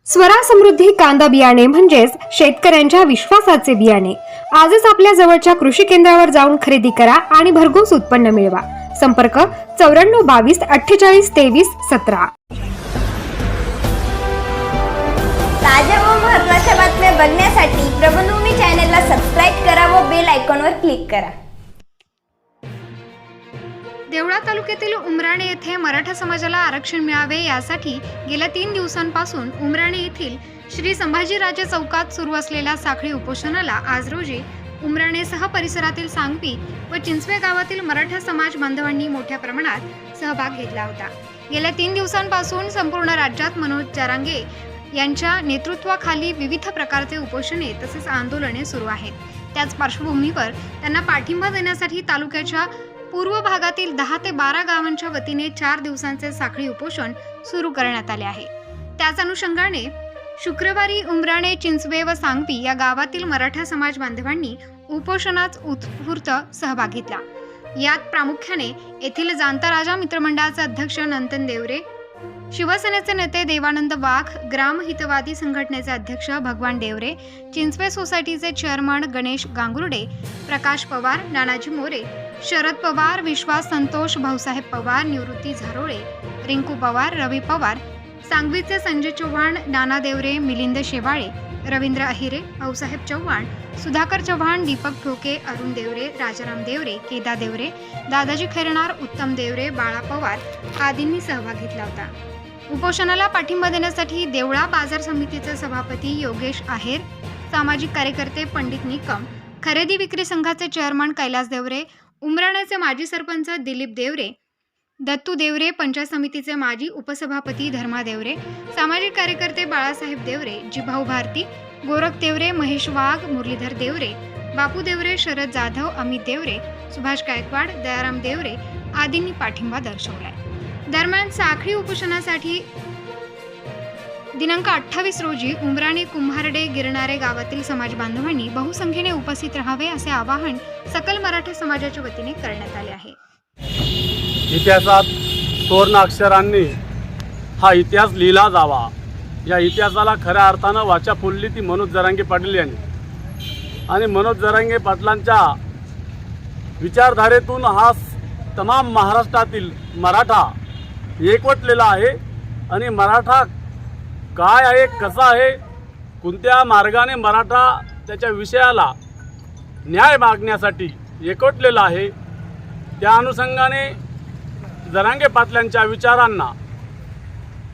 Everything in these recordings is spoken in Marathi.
स्वरा समृद्धी कांदा बियाणे म्हणजेच शेतकऱ्यांच्या विश्वासाचे बियाणे। आजच आपल्या जवळच्या कृषी केंद्रावर जाऊन खरेदी करा आणि भरघोस उत्पन्न मिळवा। संपर्क 94 22 48 23 17। ताज्या व महत्त्वाच्या बातम्या बघण्यासाठी प्रबंधभूमी चॅनलला सबस्क्राइब करा व बेल आयकॉनवर क्लिक करा। देवळा तालुक्यातील उमराणे येथे मराठा समाजाला आरक्षण मिळावे यासाठी गेल्या 3 दिवसांपासून उमराणे येथील श्री संभाजीराजे चौकात सुरू असलेल्या साखळी उपोषणाला आज रोजी उमराणेसह परिसरातील सांगवी व चिंचवे गावातील मराठा समाज बांधवांनी मोठ्या प्रमाणात सहभाग घेतला होता। गेल्या 3 दिवसांपासून संपूर्ण राज्यात मनोज जरांगे यांच्या नेतृत्वाखाली विविध प्रकारचे उपोषणे तसेच आंदोलने सुरू आहेत। त्याच पार्श्वभूमीवर त्यांना पाठिंबा देण्यासाठी तालुक्याच्या पूर्व भागातील 10 ते 12 गावांच्या वतीने 4 दिवसांचे साखळी उपोषण सुरू करण्यात आले आहे। त्याच अनुषंगाने शुक्रवारी उमराणे, चिंचवे व सांगवी या गावातील मराठा समाज बांधवांनी उपोषणात उत्स्फूर्त सहभाग घेतला। यात प्रामुख्याने येथील जाणता राजा मित्रमंडळाचे अध्यक्ष नंदन देवरे, शिवसेनेचे नेते देवानंद वाघ, ग्राम हितवादी संघटनेचे अध्यक्ष भगवान देवरे, चिंचवे सोसायटीचे चेअरमन गणेश गांगुर्डे, प्रकाश पवार, नानाजी मोरे, शरद पवार, विश्वास संतोष, भाऊसाहेब पवार, निवृत्ती झारोळे, रिंकू पवार, रवी पवार, सांगवीचे संजय चव्हाण, नाना देवरे, मिलिंद शेवाळे, रवींद्र अहिरे, भाऊसाहेब चव्हाण, सुधाकर चव्हाण, दीपक ठोके, अरुण देवरे, राजाराम देवरे, केदा देवरे, दादाजी खैरनार, उत्तम देवरे, बाळा पवार आदींनी सहभाग घेतला होता। उपोषणाला पाठिंबा देण्यासाठी देवळा बाजार समितीचे सभापती योगेश आहेर, सामाजिक कार्यकर्ते पंडित निकम, खरेदी विक्री संघाचे चेअरमन कैलास देवरे, उमराण्याचे माजी सरपंच दिलीप देवरे, दत्तू देवरे, पंचायत समितीचे माजी उपसभापती धर्मा देवरे, सामाजिक कार्यकर्ते बाळासाहेब देवरे, जिभाऊ भारती, गोरख देवरे, महेश वाघ, मुरलीधर देवरे, बापू देवरे, शरद जाधव, अमित देवरे, सुभाष गायकवाड, दयाराम देवरे आदींनी पाठिंबा दर्शवलाय। दरम्यान साखळी उपोषणासाठी दिनांक 28 रोजी उमराणे, कुंभारडे, गिरणारे गावातील समाज बांधवांनी बहुसंख्येने उपस्थित राहावे असे आवाहन सकल मराठा समाजाच्या वतीने करण्यात आले आहे। इतिहासात सुवर्ण अक्षरांनी हा इतिहास लिहिला जावा, या इतिहासाला खऱ्या अर्थानं वाचा फुलली ती मनोज जरांगे पाटील यांनी। आणि मनोज जरांगे पाटलांच्या विचारधारेतून हा तमाम महाराष्ट्रातील मराठा एकवटलेला आहे। आणि मराठा काय आहे, कसा आहे, कोणत्या मार्गाने मराठा त्याच्या विषयाला न्याय मागण्यासाठी एकवटलेला आहे, त्या अनुषंगाने जरांगे पाटलांच्या विचारांना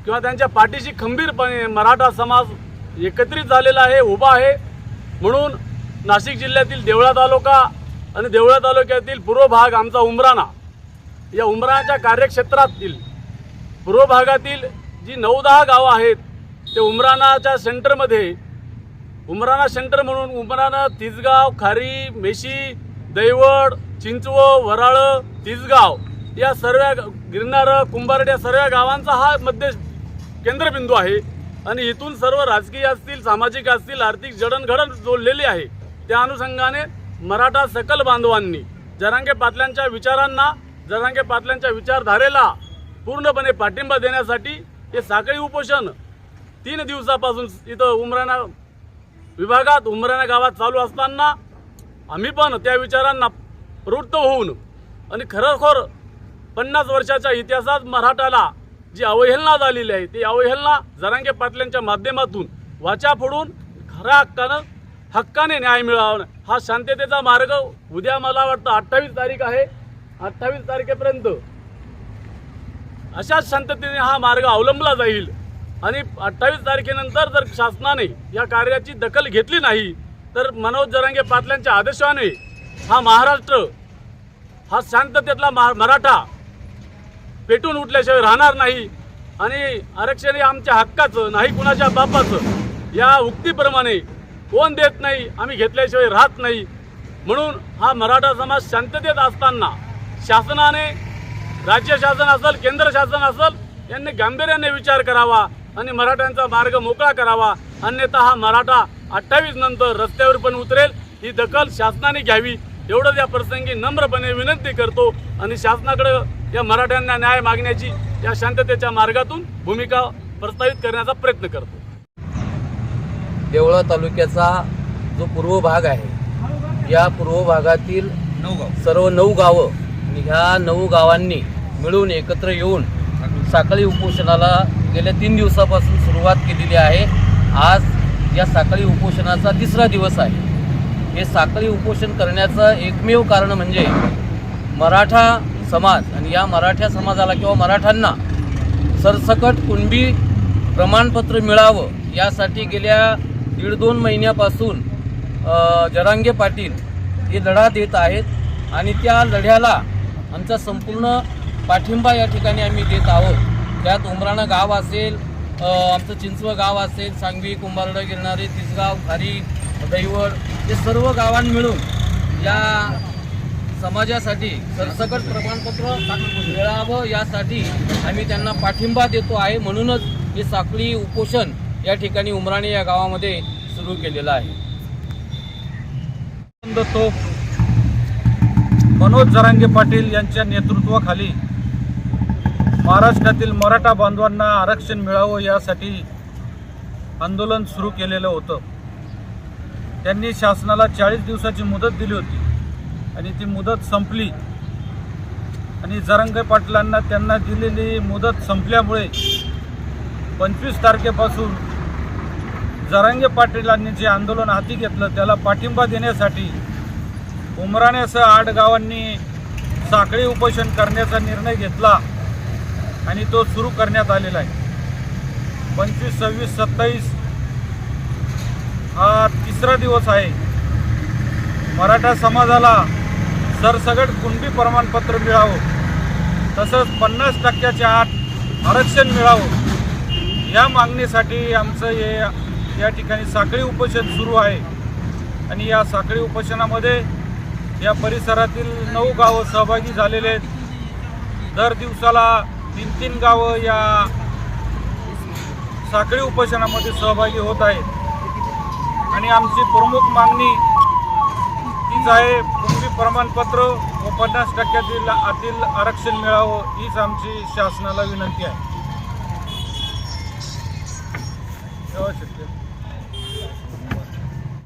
किंवा त्यांच्या पाठीशी खंबीरपणे मराठा समाज एकत्रित झालेला आहे, उभा आहे। म्हणून नाशिक जिल्ह्यातील देवळा तालुका आणि देवळा तालुक्यातील पूर्व भाग आमचा उमराणा, या उमराणाच्या कार्यक्षेत्रातील पूर्व भागातील जी 9-10 गावं आहेत ते उमराणाच्या सेंटरमध्ये, उमराणा सेंटर म्हणून उमराणा, तिसगाव, खारी, मेशी, दैवड, चिंचवं, वराळ, तिसगाव या सर्व, गिरनार, कुंभारडे या सर्व गावांचा हा मध्य केंद्रबिंदू आहे। आणि इथून सर्व राजकीय असतील, सामाजिक असतील, आर्थिक जडणघडण जोडलेली आहे। त्या अनुषंगाने मराठा सकल बांधवांनी जरांगे पाटलांच्या विचारांना, जरांगे पाटलांच्या विचारधारेला पूर्णपणे पाठिंबा देण्यासाठी हे साखळी उपोषण 3 दिवसापासून इथं उमराणा विभागात, उमराणा गावात चालू असताना आम्ही पण त्या विचारांना प्रवृत्त होऊन आणि खरोखर 50 वर्षाच्या इतिहासात मराठाला जी अवहेलना झालेली आहे ती अवहेलना जरांगे पाटलांच्या माध्यमातून वाचा फोडून खऱ्या हक्काने न्याय मिळवणं हा शांततेचा मार्ग। उद्या मला वाटतं 28 तारीख आहे, 28 तारखेपर्यंत अशाच शांततेने हा मार्ग अवलंबला जाईल। आणि 28 तारखेनंतर जर शासनाने या कार्याची दखल घेतली नाही तर मनोज जरांगे पाटलांच्या आदेशाने हा महाराष्ट्र, हा शांततेतला मराठा पेटून उठल्याशिवाय राहणार नाही। आणि आरक्षण हे आमच्या हक्काचं नाही, कुणाच्या बापाचं, या उक्तीप्रमाणे कोण देत नाही, आम्ही घेतल्याशिवाय राहत नाही। म्हणून हा मराठा समाज शांततेत असताना शासनाने, राज्य शासन असेल, केंद्र शासन असेल, यांनी गांभीर्याने विचार करावा आणि मराठ्यांचा मार्ग मोकळा करावा। अन्यथा हा मराठा 28 नंतर रस्त्यावर पण उतरेल, ही दखल शासनाने घ्यावी एवढंच या प्रसंगी नम्रपणे विनंती करतो। आणि शासनाकडे या मराठ्यांना न्याय मागण्याची या शांततेच्या मार्गातून भूमिका प्रस्तावित करण्याचा प्रयत्न करतो। देवळा तालुक्याचा जो पूर्व भाग आहे, या पूर्व भागातील सर्व 9 गावं आणि ह्या 9 गावांनी मिळून एकत्र येऊन साखळी उपोषणाला गेल्या 3 दिवसापासून सुरुवात केलेली आहे. आज या साखळी उपोषणाचा 3रा दिवस आहे. हे साखळी उपोषण करण्याचं एकमेव कारण म्हणजे मराठा समाज आणि या मराठा समाजाला किंवा मराठ्यांना सरसकट कुणबी प्रमाणपत्र मिळावं यासाठी गेल्या 1.5-2 महिन्यापासून जरांगे पाटील हे लढा देत आहेत आणि त्या लढ्याला आमचा संपूर्ण पाठिंबा या ठिकाणी आम्ही देत आहोत. त्यात उमराणा गाव असेल, आमचं चिंचवड गाव असेल, सांगवी, कुंभारडा, गिरणारे, तिसगाव, खारी, दैवड हे सर्व गावांनी मिळून या समाजासाठी सरसकट प्रमाणपत्र मिळावं यासाठी आम्ही त्यांना पाठिंबा देतो आहे. म्हणूनच हे साखळी उपोषण या ठिकाणी उमराणे या गावामध्ये सुरू केलेलं आहे. तो मनोज जरांगे पाटील यांच्या नेतृत्वाखाली महाराष्ट्रातील मराठा बांधवांना आरक्षण मिळावं यासाठी आंदोलन सुरू केलेलं होतं. त्यांनी शासनाला 40 दिवसाची मुदत दिली होती आणि ती मुदत संपली आणि जरांगे पाटलांना त्यांना दिलेली मुदत संपल्यामुळे 25 तारखेपासून जरांगे पाटीलांनी जे आंदोलन हाती घेतलं त्याला पाठिंबा देण्यासाठी उमराण्यासह 8 गावांनी साखळी उपोषण करण्याचा निर्णय घेतला आणि तो सुरू करण्यात आलेला आहे. 25, 26, 27 हा 3रा दिवस आहे. मराठा समाजाला सरसकट कुणबी प्रमाणपत्र मिळावं, तसंच 50% आत आरक्षण मिळावं या मागणीसाठी आमचं या ठिकाणी साखळी उपोषण सुरू आहे. आणि या साखळी उपोषणामध्ये या परिसरातील 9 गावं सहभागी झालेले आहेत. दर दिवसाला 3-3 गावं या साखळी उपोषणामध्ये सहभागी होत आहेत. आणि आमची प्रमुख मागणी हीच आहे, कुणबी प्रमाणपत्र व 50% आतील आरक्षण मिळावं हीच आमची शासनाला विनंती आहे.